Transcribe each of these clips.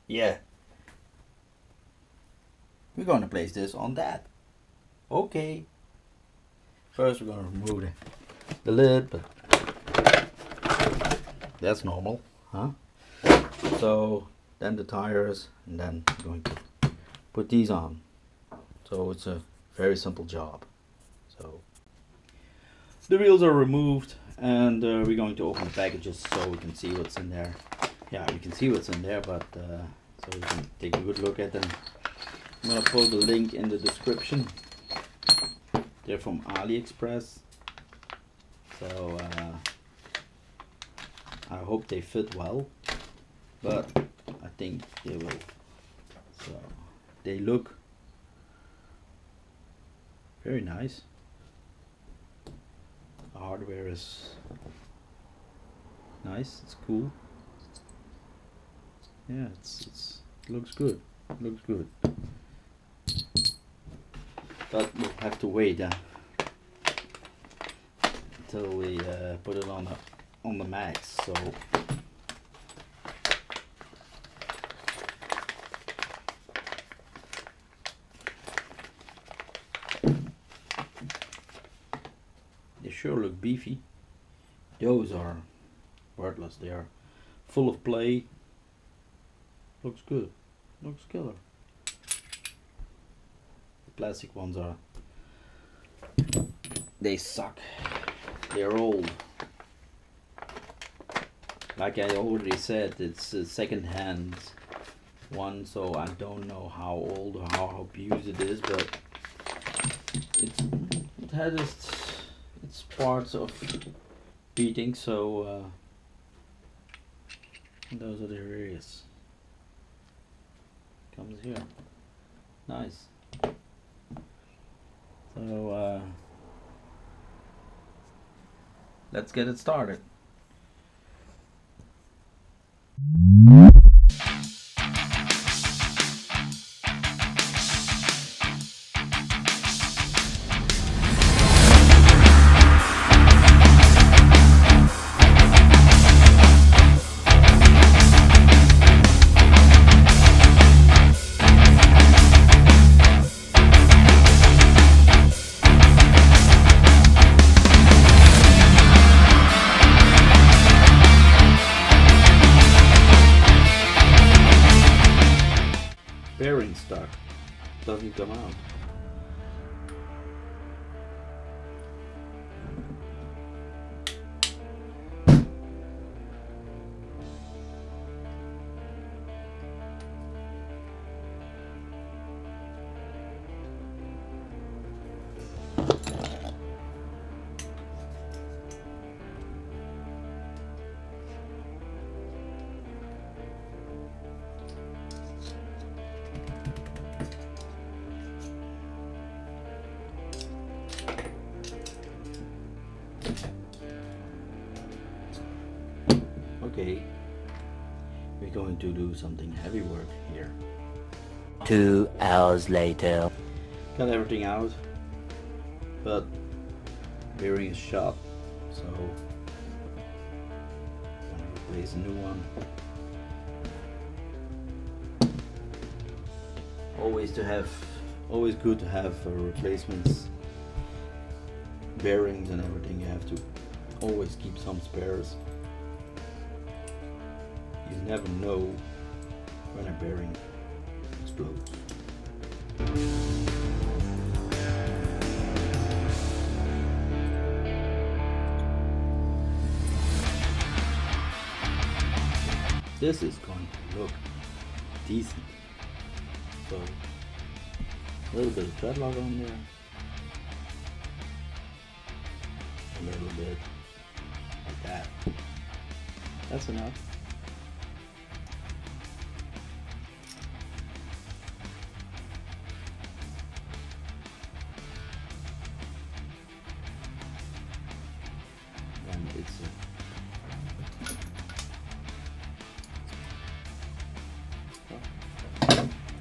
Yeah. We're going to place this on that. Okay. First we're going to remove the lid, but that's normal, huh? So then the tires, and then we're going to put these on. So it's a very simple job. So the wheels are removed, and we're going to open the packages so we can see what's in there. Yeah, we can see what's in there, but so we can take a good look at them. I'm gonna put the link in the description. They're from Aliexpress, so I hope they fit well, but I think they will. So they look very nice. The hardware is nice. It's cool. Yeah, it looks good. It looks good. But we'll have to wait until we put it on the MAXX. So they sure look beefy. Those are worthless. They are full of play. Looks good. Looks killer. The plastic ones are, they suck. They're old. Like I already said, it's a second-hand one, so I don't know how old or how abused it is, but it had its parts of beating, so those are the areas. Comes here. Nice. So let's get it started. Bearing stuck, doesn't come out. Okay, we're going to do something heavy work here. 2 hours later. Got everything out, but bearing is shot, so I'm gonna replace a new one. Always good to have replacements, bearings and everything. You have to always keep some spares. You never know when a bearing explodes. This is going to look decent. So a little bit of treadlock on there. A little bit like that. That's enough.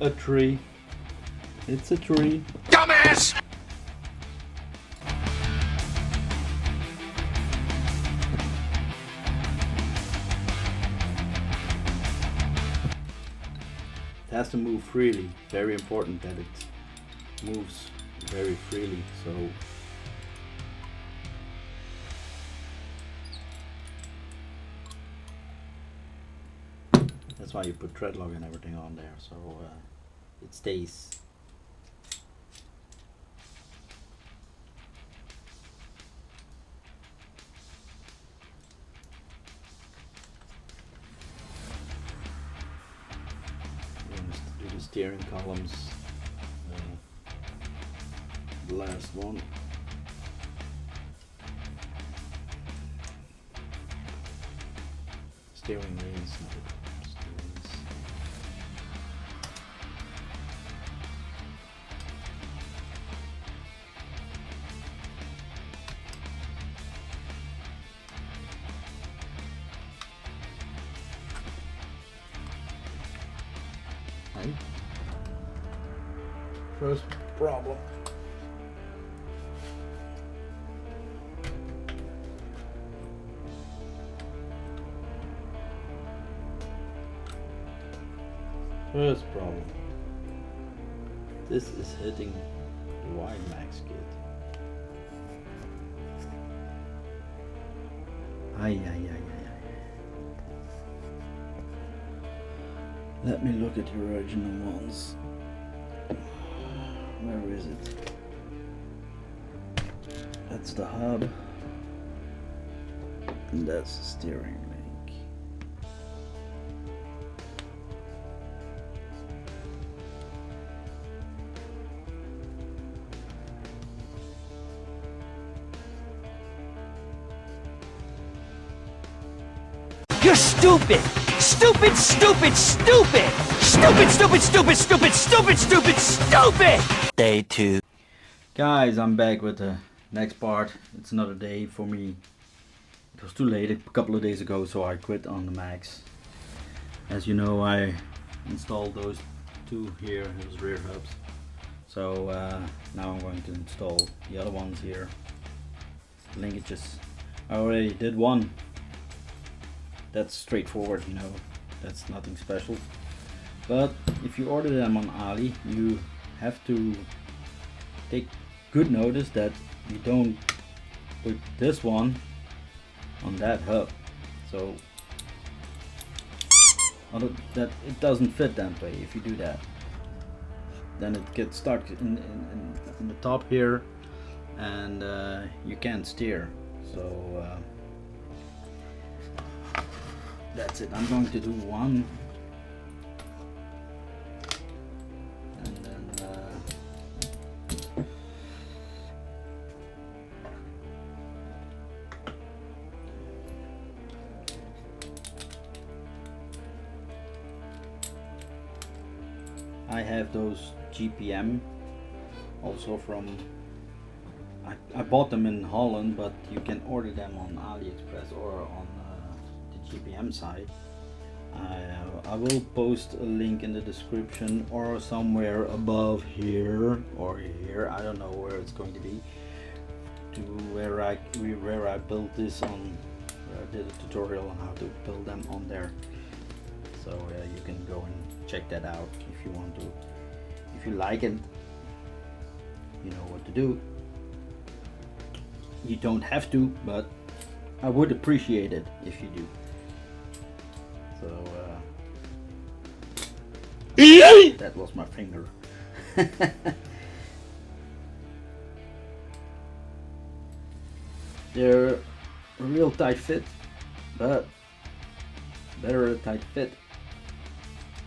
A tree. It's a tree. Dumbass! it has to move freely. Very important that it moves very freely. So that's why you put tread lock and everything on there, so it stays. Do the steering columns, the last one. Steering wheels. First problem. First problem. This is hitting the wide max kit. Ay. Let me look at the original ones. Where is it? That's the hub. And that's the steering link. You're stupid! Stupid, stupid, stupid! Stupid, stupid, stupid, stupid, stupid, stupid, stupid! Day 2. Guys, I'm back with the next part. It's another day for me. It was too late a couple of days ago, so I quit on the Max. As you know, I installed those two here, those rear hubs. So now I'm going to install the other ones here. Linkages. I already did one. That's straightforward, you know, that's nothing special. But if you order them on Ali, you have to take good notice that you don't put this one on that hub, so that it doesn't fit that way. If you do that, then it gets stuck in the top here, and you can't steer. So that's it. I'm going to do one, and then I have those GPM also from, I bought them in Holland, but you can order them on Aliexpress or on GPM site. I will post a link in the description or somewhere above here or here, I don't know where it's going to be, to where I built this on, where I did a tutorial on how to build them on there. So you can go and check that out if you want to. If you like it, you know what to do. You don't have to, but I would appreciate it if you do. So that was my finger. They're a real tight fit, but better a tight fit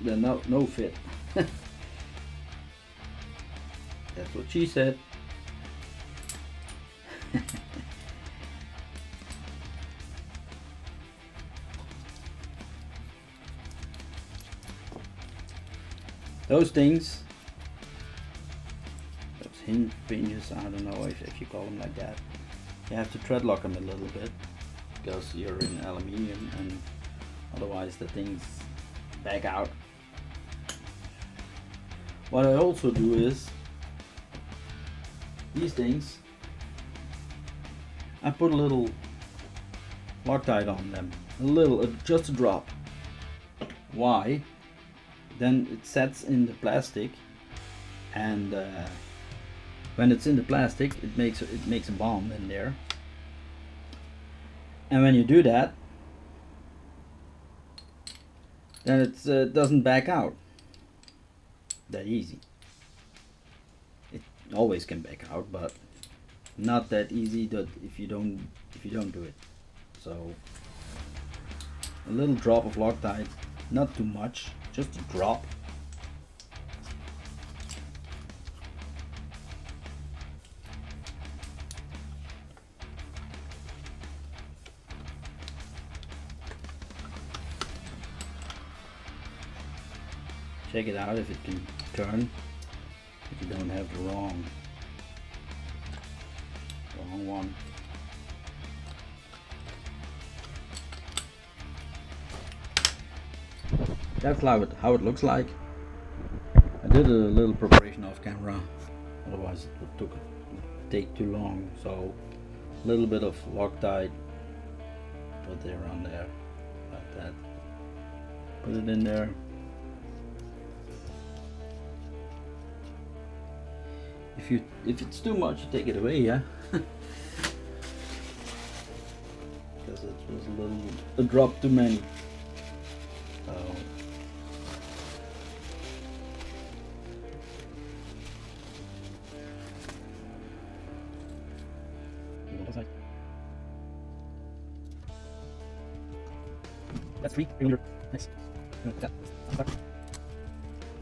than no fit. That's what she said. Those things, those hinges, I don't know if you call them like that, you have to tread lock them a little bit because you're in aluminium, and otherwise the things back out. What I also do is, these things, I put a little Loctite on them, a little, just a drop. Why? then it sets in the plastic, and when it's in the plastic, it makes a bomb in there. And when you do that, then it doesn't back out that easy. It always can back out, but not that easy that if you don't do it. So a little drop of Loctite, not too much, just a drop. Check it out if it can turn, if you don't have the wrong one. That's how it looks like. I did a little preparation off camera, otherwise it would take too long. So a little bit of Loctite, put it around there, like that. Put it in there. If it's too much, you take it away, yeah. Because it was a drop too many. So that's 300. Nice.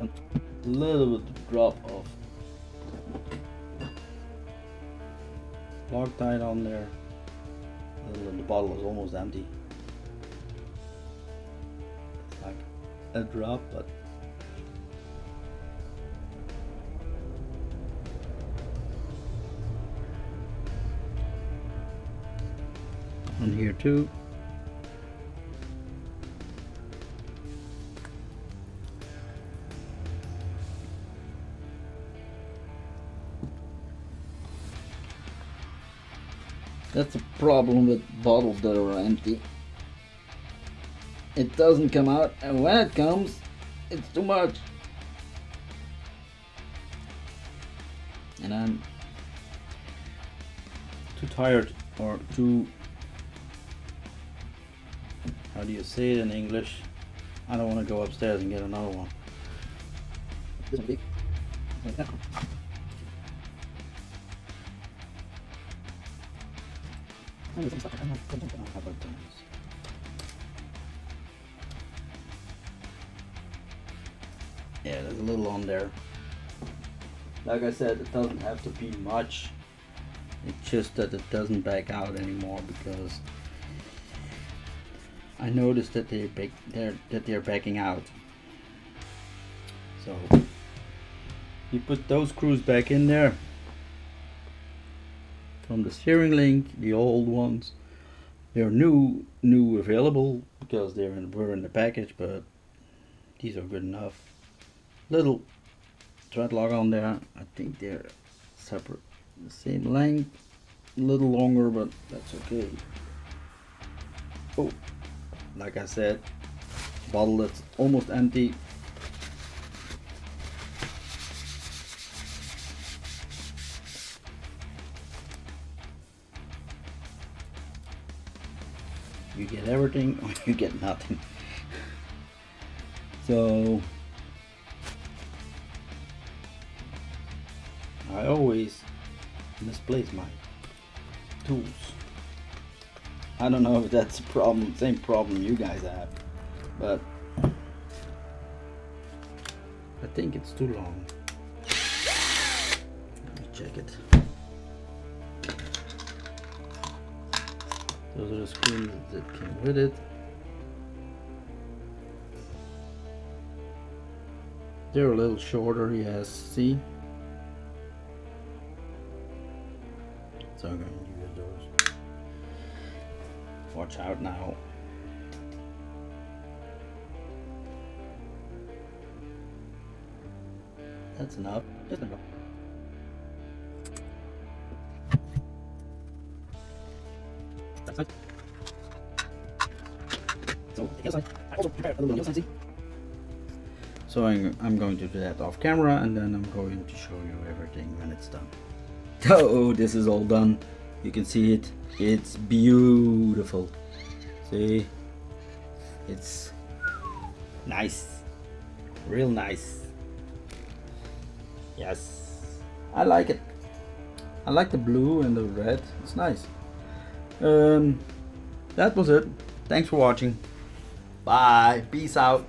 A little bit drop of Loctite on there. The bottle is almost empty. It's like a drop, but on here too. That's a problem with bottles that are empty. It doesn't come out, and when it comes, it's too much. And I'm too tired, or too, how do you say it in English? I don't want to go upstairs and get another one. This one big. Like that. Yeah, there's a little on there. Like I said, it doesn't have to be much. It's just that it doesn't back out anymore, because I noticed that they're backing out. So you put those screws back in there. From the steering link, the old ones, they're new available because were in the package, but these are good enough. Little thread lock on there. I think they're separate, the same length, a little longer, but that's okay. Oh, like I said, bottle that's almost empty. You get everything or you get nothing. So I always misplace my tools. I don't know if that's a problem, same problem you guys have, but I think it's too long. Let me check it. Those are the screws that came with it. They're a little shorter, yes, see? So I'm going to use those. Watch out now. That's enough. Just enough. That's it. So the other side, I also prepared a little yellow. So I'm going to do that off camera, and then I'm going to show you everything when it's done. Oh, this is all done. You can see it. It's beautiful. See? It's nice. Real nice. Yes. I like it. I like the blue and the red. It's nice. That was it. Thanks for watching. Bye. Peace out.